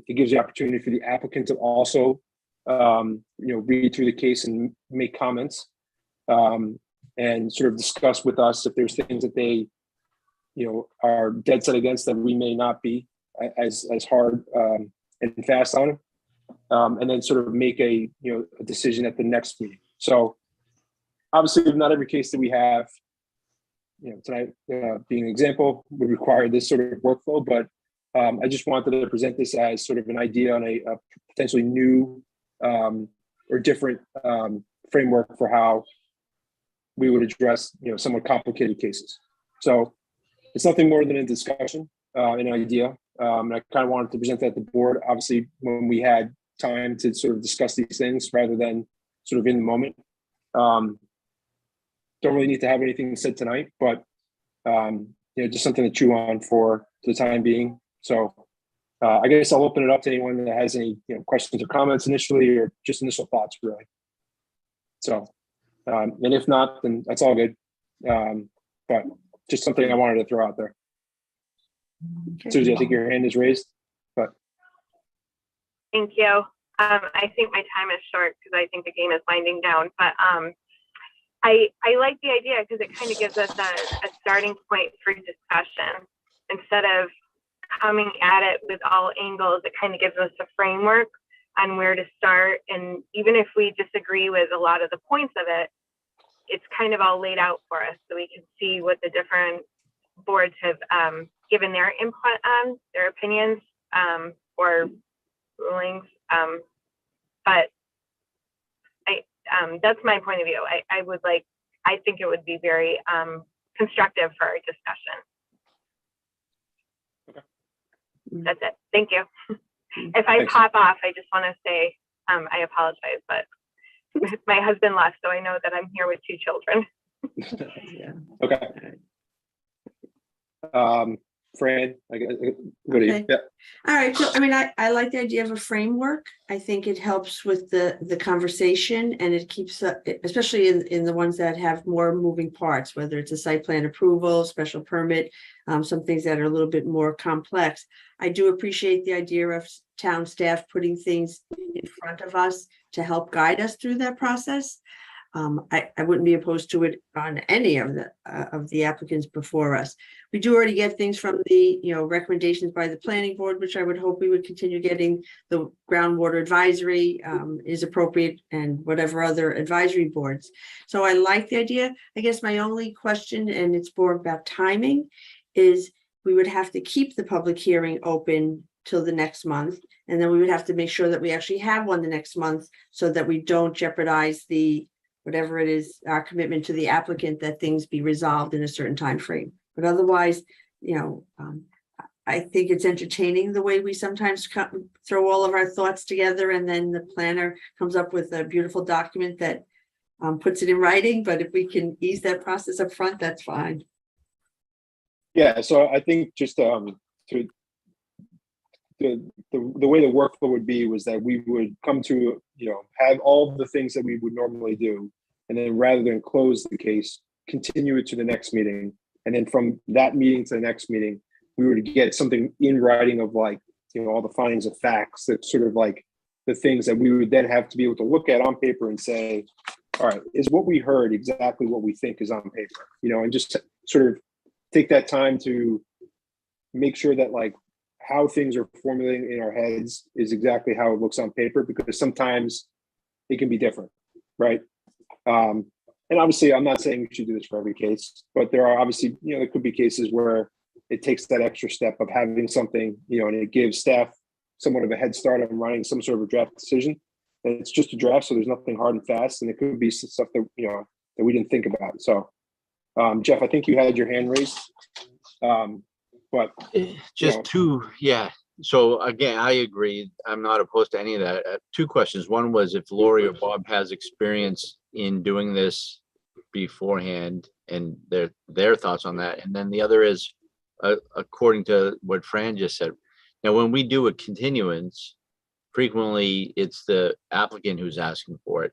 it gives the opportunity for the applicant to also, read through the case and make comments, and sort of discuss with us if there's things that they, are dead set against that we may not be as hard and fast on, and then sort of make a decision at the next meeting. So obviously, not every case that we have, tonight being an example, would require this sort of workflow, but I just wanted to present this as sort of an idea on a potentially new or different framework for how we would address, somewhat complicated cases. So it's nothing more than a discussion, an idea. And I kind of wanted to present that to the board, obviously, when we had time to sort of discuss these things rather than sort of in the moment. Don't really need to have anything said tonight, but just something to chew on for the time being. So I guess I'll open it up to anyone that has any questions or comments initially, or just initial thoughts, really. So, and if not, then that's all good. But just something I wanted to throw out there. Okay. Susie, I think your hand is raised, but. Thank you. I think my time is short because I think the game is winding down, but I like the idea because it kind of gives us a starting point for discussion. Instead of coming at it with all angles, it kind of gives us a framework on where to start. And even if we disagree with a lot of the points of it, it's kind of all laid out for us so we can see what the different boards have given their input on, their opinions or rulings. But that's my point of view. I think it would be very constructive for our discussion. Okay. That's it. Thank you. If I pop off, I just want to say I apologize, but my husband left, so I know that I'm here with 2 children. Yeah. Okay. Fran, go to you. Okay. Yeah. All right, so I mean, I like the idea of a framework. I think it helps with the conversation, and it keeps, especially in the ones that have more moving parts, whether it's a site plan approval, special permit, some things that are a little bit more complex. I do appreciate the idea of town staff putting things in front of us to help guide us through that process. I wouldn't be opposed to it on any of the applicants before us. We do already get things from the, recommendations by the planning board, which I would hope we would continue getting. The groundwater advisory is appropriate, and whatever other advisory boards. So I like the idea. I guess my only question, and it's more about timing, is we would have to keep the public hearing open till the next month. And then we would have to make sure that we actually have one the next month so that we don't jeopardize whatever it is, our commitment to the applicant, that things be resolved in a certain time frame. But otherwise, I think it's entertaining the way we sometimes throw all of our thoughts together, and then the planner comes up with a beautiful document that puts it in writing. But if we can ease that process up front, that's fine. Yeah, so I think just the way the workflow would be was that we would come to, have all the things that we would normally do. And then rather than close the case, continue it to the next meeting. And then from that meeting to the next meeting, we were to get something in writing of all the findings of facts that sort of the things that we would then have to be able to look at on paper and say, all right, is what we heard exactly what we think is on paper, you know, and just sort of take that time to make sure that like how things are formulating in our heads is exactly how it looks on paper, because sometimes it can be different, right? And obviously, I'm not saying we should do this for every case, but there are obviously, you know, there could be cases where it takes that extra step of having something, you know, and it gives staff somewhat of a head start on writing some sort of a draft decision. And it's just a draft, so there's nothing hard and fast, and it could be stuff that, you know, that we didn't think about. So, Jeff, I think you had your hand raised, but Just know. two, yeah. So again, I agree. I'm not opposed to any of that. Two questions. One was if Lori or Bob has experience in doing this beforehand and their thoughts on that. And then the other is, according to what Fran just said, now when we do a continuance, frequently it's the applicant who's asking for it.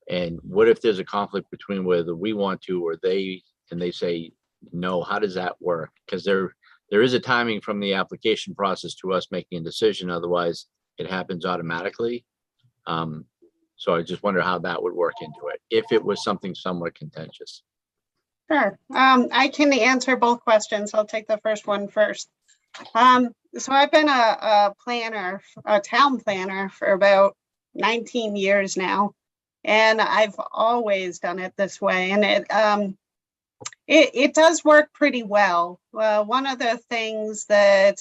And what if there's a conflict between whether we want to or they, and they say no? How does that work? Because there is a timing from the application process to us making a decision. Otherwise, it happens automatically. So I just wonder how that would work into it if it was something somewhat contentious. Sure. I can answer both questions. I'll take the first one first. So I've been a planner, a town planner for about 19 years now, and I've always done it this way. And it does work pretty well. One of the things that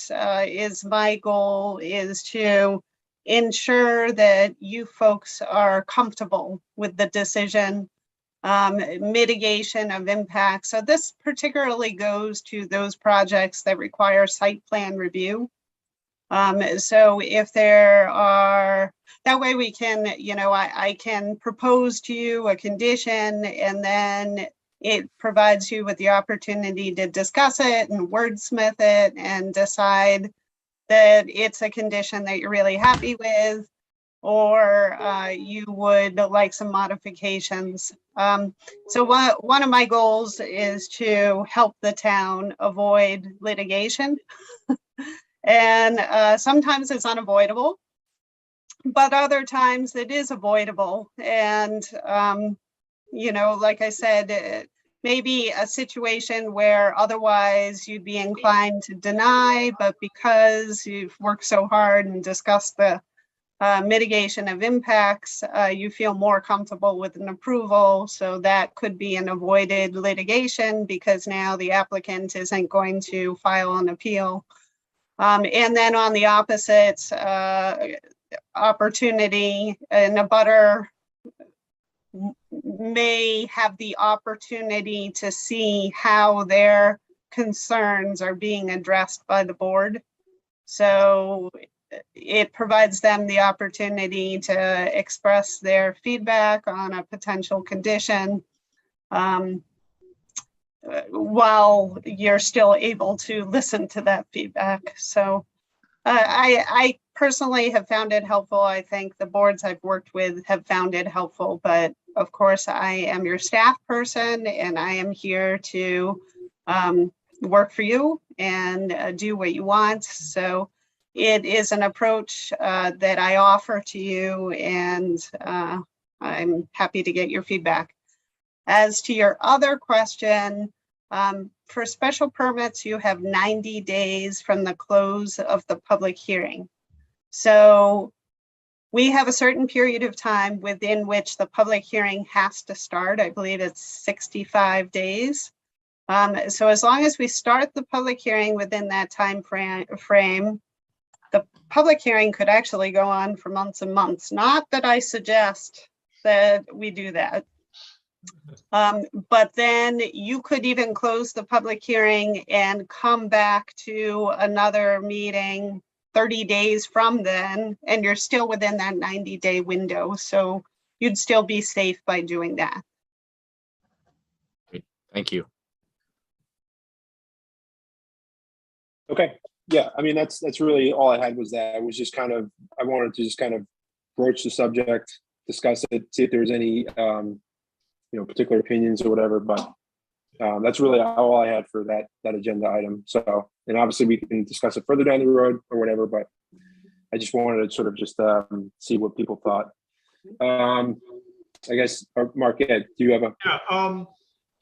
is my goal is to ensure that you folks are comfortable with the decision, mitigation of impact. So this particularly goes to those projects that require site plan review. So if there are, that way we can, you know, I can propose to you a condition, and then it provides you with the opportunity to discuss it and wordsmith it and decide that it's a condition that you're really happy with, or you would like some modifications. So one of my goals is to help the town avoid litigation. And sometimes it's unavoidable, but other times it is avoidable. And, you know, like I said, maybe a situation where otherwise you'd be inclined to deny, but because you've worked so hard and discussed the mitigation of impacts, you feel more comfortable with an approval. So that could be an avoided litigation because now the applicant isn't going to file an appeal. And then on the opposite opportunity, an abutter may have the opportunity to see how their concerns are being addressed by the board. So it provides them the opportunity to express their feedback on a potential condition while you're still able to listen to that feedback. So I personally have found it helpful. I think the boards I've worked with have found it helpful, but of course I am your staff person and I am here to work for you and do what you want. So it is an approach that I offer to you, and I'm happy to get your feedback. As to your other question, for special permits, you have 90 days from the close of the public hearing. So we have a certain period of time within which the public hearing has to start. I believe it's 65 days. So as long as we start the public hearing within that time frame, the public hearing could actually go on for months and months. Not that I suggest that we do that. But then you could even close the public hearing and come back to another meeting 30 days from then, and you're still within that 90-day window. So you'd still be safe by doing that. Great. Thank you. Okay. Yeah, I mean, that's really all I had was that. It was just kind of, I wanted to just kind of broach the subject, discuss it, see if there was any, you know, particular opinions or whatever, but that's really all I had for that agenda item. So, and obviously we can discuss it further down the road or whatever, but I just wanted to sort of just see what people thought. I guess, Mark, Ed, do you have a? Yeah,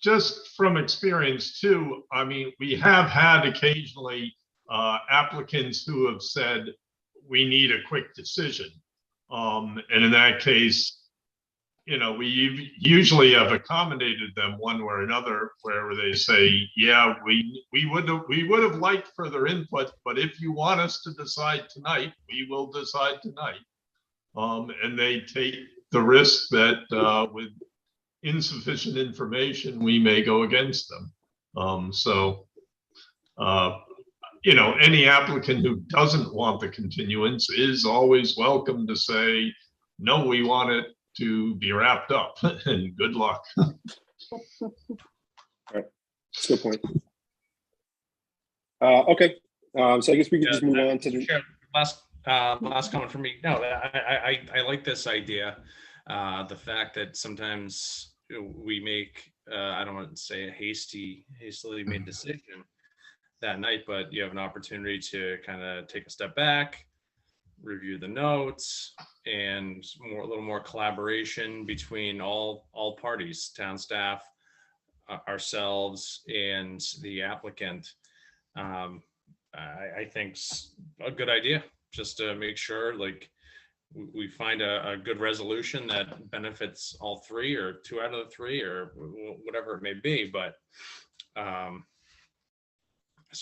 just from experience too, I mean, we have had occasionally applicants who have said, we need a quick decision. And in that case, you know, we usually have accommodated them one way or another, where they say, yeah, we would have liked further input, but if you want us to decide tonight, we will decide tonight. And they take the risk that with insufficient information, we may go against them. You know, any applicant who doesn't want the continuance is always welcome to say, no, we want it to be wrapped up, and good luck. All right, that's a good point. Okay, so I guess we can just move on to the last comment from me. No, I like this idea. The fact that sometimes we make, I don't want to say a hastily made decision that night, but you have an opportunity to kind of take a step back, review the notes, and a little more collaboration between all parties, town staff, ourselves, and the applicant. I think's a good idea, just to make sure like we find a good resolution that benefits all three, or 2 out of the 3, or whatever it may be. But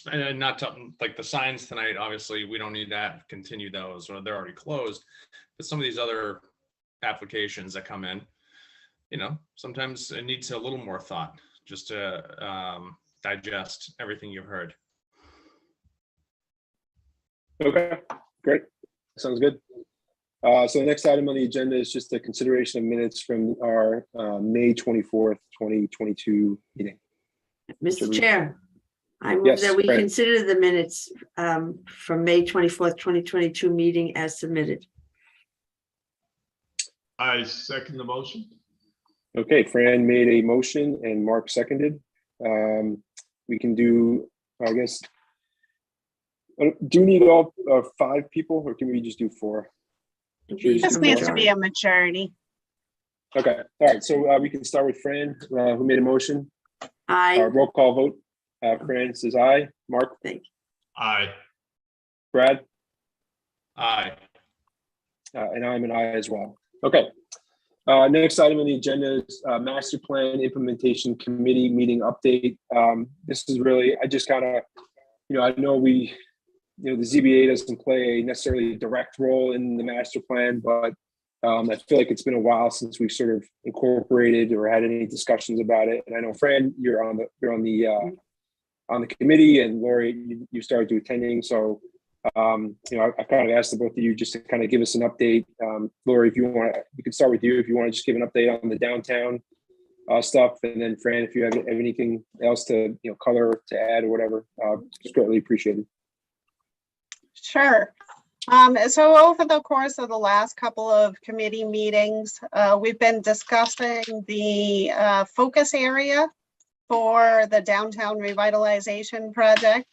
not to, like the signs tonight, obviously we don't need to continue those, or they're already closed. But some of these other applications that come in, you know, sometimes it needs a little more thought just to digest everything you've heard. Okay, great. Sounds good. So the next item on the agenda is just a consideration of minutes from our May 24th, 2022 meeting. Mr. Chair, I move Yes, that we Fran. consider the minutes from May 24th, 2022 meeting as submitted. I second the motion. Okay, Fran made a motion and Mark seconded. We can do, I guess, do you need all 5 people, or can we just do 4? This needs to be a majority. Okay, all right, so we can start with Fran, who made a motion. Aye. Roll call vote. Fran says aye. Mark? Aye. Brad? Aye. And I'm an aye as well. Okay. Next item on the agenda is Master Plan Implementation Committee meeting update. This is really, I just kind of, I know the ZBA doesn't play a necessarily direct role in the master plan, but I feel like it's been a while since we've sort of incorporated or had any discussions about it. And I know, Fran, you're on the committee, and Lori, you started to attending. So, I kind of asked the both of you just to kind of give us an update. Lori, if you want to, we can start with you. If you want to just give an update on the downtown stuff, and then Fran, if you have anything else to, color to add or whatever, just greatly appreciated. Sure. So over the course of the last couple of committee meetings, we've been discussing the focus area for the downtown revitalization project.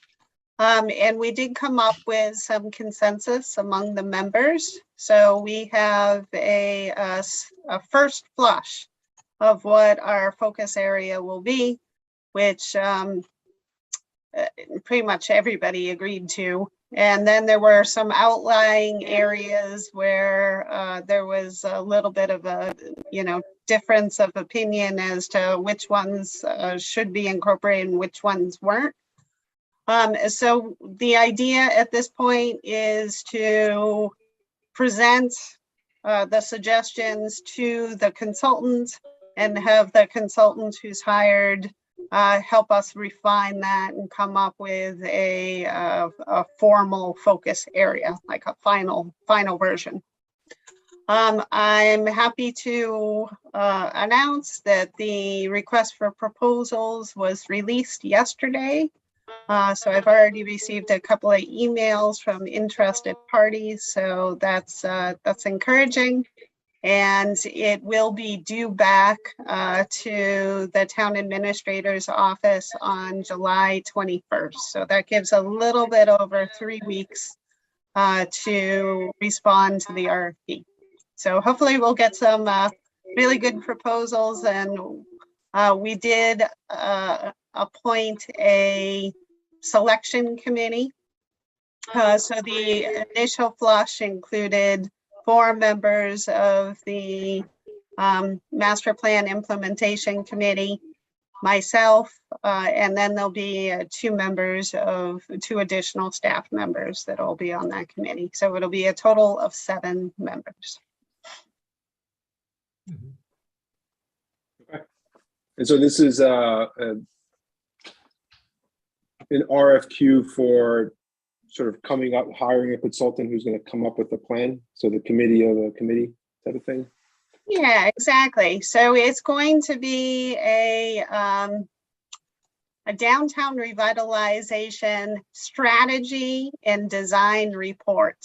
And we did come up with some consensus among the members. So we have a first flush of what our focus area will be, which pretty much everybody agreed to. And then there were some outlying areas where there was a little bit of a, difference of opinion as to which ones should be incorporated and which ones weren't. So the idea at this point is to present the suggestions to the consultant and have the consultant who's hired help us refine that and come up with a formal focus area, like a final version. I'm happy to announce that the request for proposals was released yesterday. So I've already received a couple of emails from interested parties, so that's encouraging. And it will be due back to the town administrator's office on July 21st. So that gives a little bit over 3 weeks to respond to the RFP. So hopefully we'll get some really good proposals, and we did appoint a selection committee. So the initial flush included 4 members of the Master Plan Implementation Committee, myself, and then there'll be 2 additional staff members that will be on that committee. So it'll be a total of 7 members. And so this is an RFQ for sort of coming up, hiring a consultant who's going to come up with a plan. So the committee of a committee type of thing. Yeah, exactly. So it's going to be a downtown revitalization strategy and design report.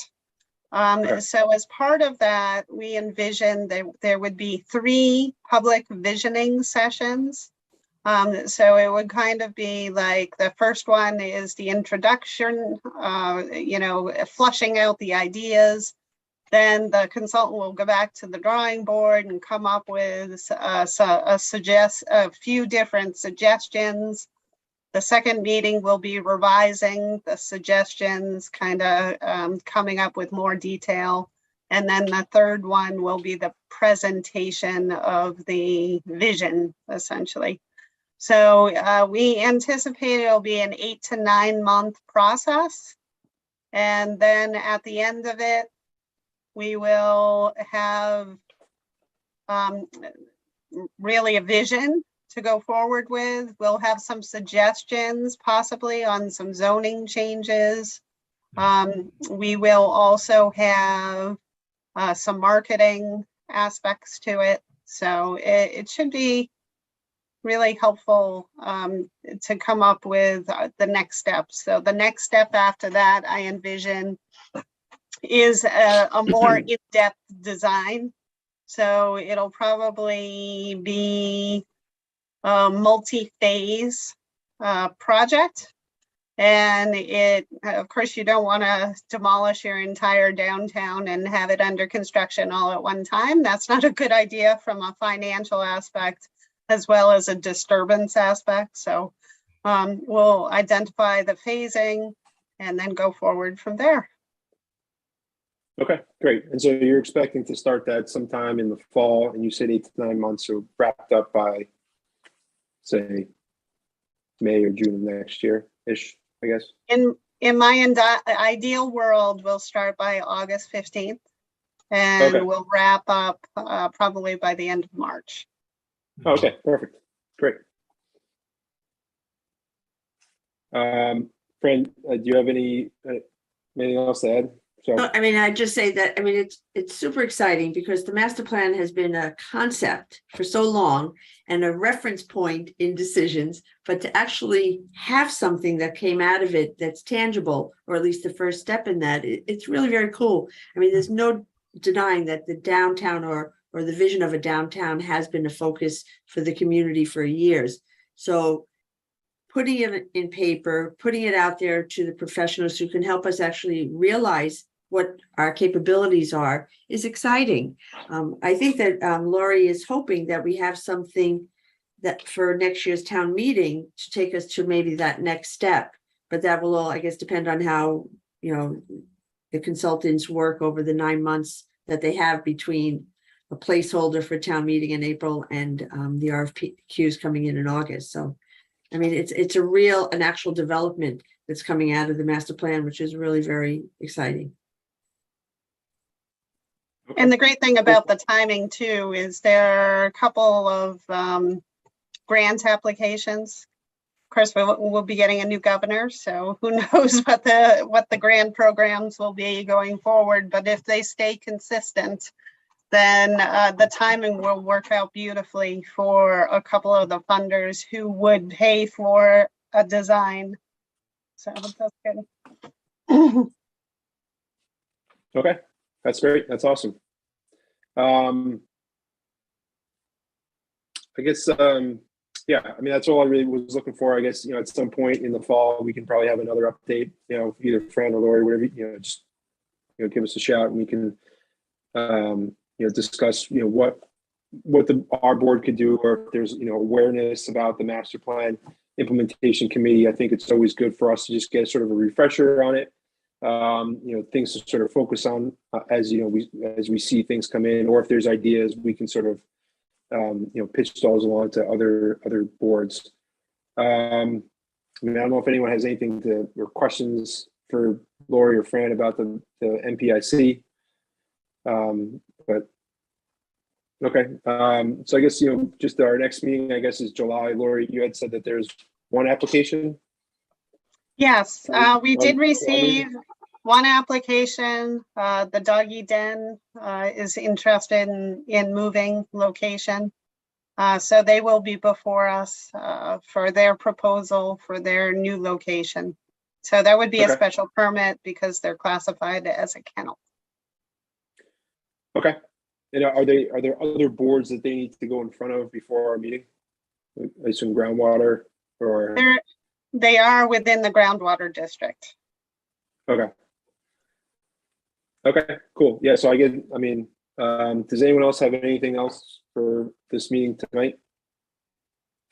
So as part of that, we envisioned that there would be 3 public visioning sessions. So it would kind of be like, the first one is the introduction, flushing out the ideas. Then the consultant will go back to the drawing board and come up with a few different suggestions. The second meeting will be revising the suggestions, kind of coming up with more detail. And then the third one will be the presentation of the vision, essentially. So we anticipate it'll be an 8 to 9 month process. And then at the end of it, we will have really a vision to go forward with. We'll have some suggestions possibly on some zoning changes. We will also have some marketing aspects to it. So it should be really helpful to come up with the next steps. So the next step after that, I envision, is a more in-depth design. So it'll probably be a multi-phase project. And of course, you don't want to demolish your entire downtown and have it under construction all at one time. That's not a good idea from a financial aspect as well as a disturbance aspect. So we'll identify the phasing and then go forward from there. Okay, great. And so you're expecting to start that sometime in the fall, and you said 8 to 9 months, so wrapped up by, say, May or June of next year-ish, I guess? In my ideal world, we'll start by August 15th, and Okay. we'll wrap up probably by the end of March. Okay, perfect. Great. Fran, do you have anything else to add? So, I mean, I just say that, I mean, it's super exciting because the master plan has been a concept for so long and a reference point in decisions, but to actually have something that came out of it that's tangible, or at least the first step in that, it's really very cool. I mean, there's no denying that the downtown or the vision of a downtown has been a focus for the community for years. So putting it in paper, putting it out there to the professionals who can help us actually realize what our capabilities are is exciting. I think that Lori is hoping that we have something that for next year's town meeting to take us to maybe that next step, but that will all, I guess, depend on how, the consultants work over the 9 months that they have between a placeholder for town meeting in April and the RFQs coming in August. So, I mean, it's an actual development that's coming out of the master plan, which is really very exciting. And the great thing about the timing too is there are a couple of grant applications. Of course, we'll be getting a new governor, so who knows what the grant programs will be going forward. But if they stay consistent, then the timing will work out beautifully for a couple of the funders who would pay for a design. So that's good. okay, that's great. That's awesome. I guess, yeah, I mean, that's all I really was looking for. I guess, at some point in the fall, we can probably have another update, either Fran or Lori, whatever, just give us a shout and we can, discuss, what our board could do, or if there's, awareness about the master plan implementation committee. I think it's always good for us to just get sort of a refresher on it. Things to sort of focus on as we see things come in, or if there's ideas, we can sort of, pitch those along to other boards. I don't know if anyone has anything or questions for Lori or Fran about the MPIC. But okay, so I guess, just our next meeting, I guess, is July. Lori, you had said that there's one application. Yes, we did Oh, receive one application. The Doggy Den is interested in moving location. So they will be before us for their proposal for their new location. So there would be a Okay. special permit because they're classified as a kennel. Okay. And are there other boards that they need to go in front of before our meeting? I assume groundwater or, They are within the groundwater district. okay. Okay, cool. Yeah, so does anyone else have anything else for this meeting tonight?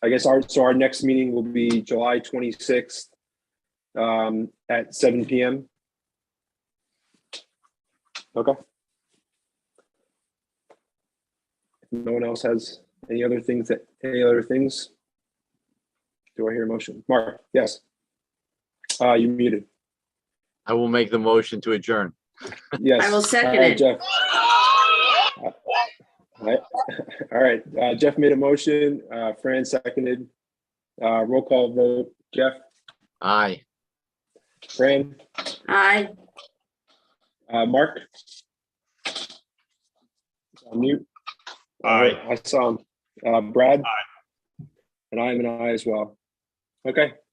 I guess our next meeting will be July 26th at 7 p.m. Okay. If no one else has any other things? Do I hear a motion? Mark, yes. You're muted. I will make the motion to adjourn. Yes. I will second All right, it. Jeff. All right. Jeff made a motion. Fran seconded. Roll call vote. Jeff, Aye. Fran, Aye. Mark. On mute. Aye. I saw him. Brad. And I am an aye as well. Okay.